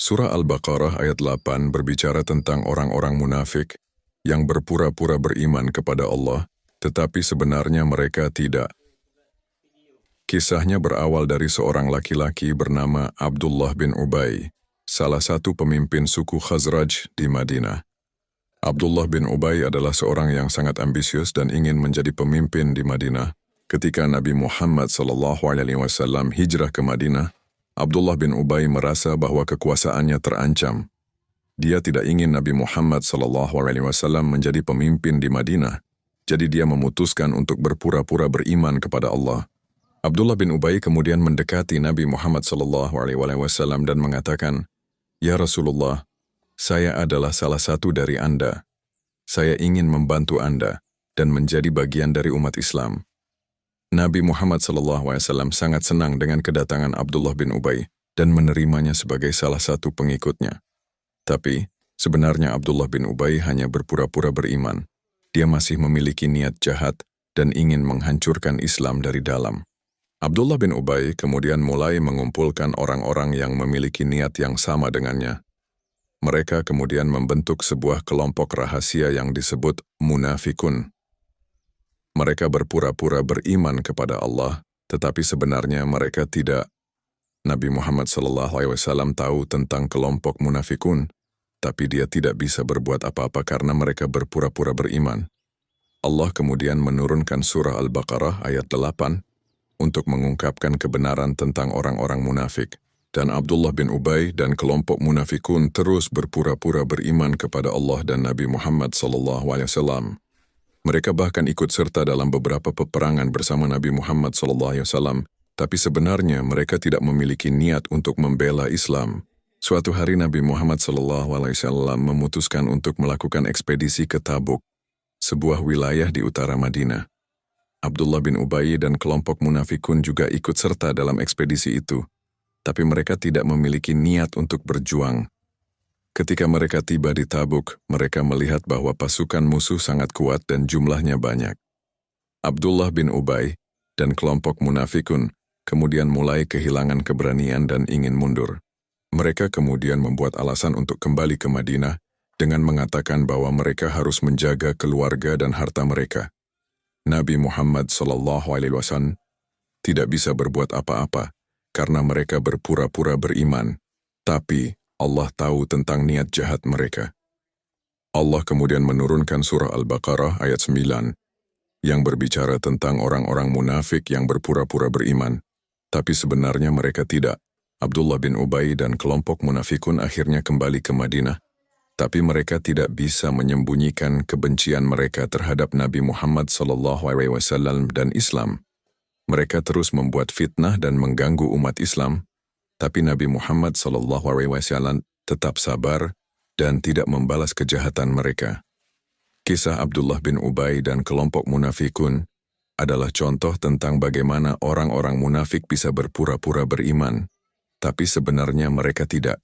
Surah Al-Baqarah ayat 8 berbicara tentang orang-orang munafik yang berpura-pura beriman kepada Allah, tetapi sebenarnya mereka tidak. Kisahnya berawal dari seorang laki-laki bernama Abdullah bin Ubay, salah satu pemimpin suku Khazraj di Madinah. Abdullah bin Ubay adalah seorang yang sangat ambisius dan ingin menjadi pemimpin di Madinah. Ketika Nabi Muhammad SAW hijrah ke Madinah, Abdullah bin Ubay merasa bahwa kekuasaannya terancam. Dia tidak ingin Nabi Muhammad SAW menjadi pemimpin di Madinah, jadi dia memutuskan untuk berpura-pura beriman kepada Allah. Abdullah bin Ubay kemudian mendekati Nabi Muhammad SAW dan mengatakan, "Ya Rasulullah, saya adalah salah satu dari Anda. Saya ingin membantu Anda dan menjadi bagian dari umat Islam." Nabi Muhammad SAW sangat senang dengan kedatangan Abdullah bin Ubay dan menerimanya sebagai salah satu pengikutnya. Tapi, sebenarnya Abdullah bin Ubay hanya berpura-pura beriman. Dia masih memiliki niat jahat dan ingin menghancurkan Islam dari dalam. Abdullah bin Ubay kemudian mulai mengumpulkan orang-orang yang memiliki niat yang sama dengannya. Mereka kemudian membentuk sebuah kelompok rahasia yang disebut munafikun. Mereka berpura-pura beriman kepada Allah, tetapi sebenarnya mereka tidak. Nabi Muhammad SAW tahu tentang kelompok munafikun, tapi dia tidak bisa berbuat apa-apa karena mereka berpura-pura beriman. Allah kemudian menurunkan surah Al-Baqarah ayat 8 untuk mengungkapkan kebenaran tentang orang-orang munafik. Dan Abdullah bin Ubay dan kelompok munafikun terus berpura-pura beriman kepada Allah dan Nabi Muhammad SAW. Mereka bahkan ikut serta dalam beberapa peperangan bersama Nabi Muhammad SAW, tapi sebenarnya mereka tidak memiliki niat untuk membela Islam. Suatu hari Nabi Muhammad SAW memutuskan untuk melakukan ekspedisi ke Tabuk, sebuah wilayah di utara Madinah. Abdullah bin Ubay dan kelompok munafikun juga ikut serta dalam ekspedisi itu, tapi mereka tidak memiliki niat untuk berjuang. Ketika mereka tiba di Tabuk, mereka melihat bahwa pasukan musuh sangat kuat dan jumlahnya banyak. Abdullah bin Ubay dan kelompok munafikun kemudian mulai kehilangan keberanian dan ingin mundur. Mereka kemudian membuat alasan untuk kembali ke Madinah dengan mengatakan bahwa mereka harus menjaga keluarga dan harta mereka. Nabi Muhammad SAW tidak bisa berbuat apa-apa karena mereka berpura-pura beriman, tapi Allah tahu tentang niat jahat mereka. Allah kemudian menurunkan surah Al-Baqarah ayat 9 yang berbicara tentang orang-orang munafik yang berpura-pura beriman, tapi sebenarnya mereka tidak. Abdullah bin Ubay dan kelompok munafikun akhirnya kembali ke Madinah, tapi mereka tidak bisa menyembunyikan kebencian mereka terhadap Nabi Muhammad SAW dan Islam. Mereka terus membuat fitnah dan mengganggu umat Islam, tapi Nabi Muhammad SAW tetap sabar dan tidak membalas kejahatan mereka. Kisah Abdullah bin Ubay dan kelompok munafikun adalah contoh tentang bagaimana orang-orang munafik bisa berpura-pura beriman, tapi sebenarnya mereka tidak.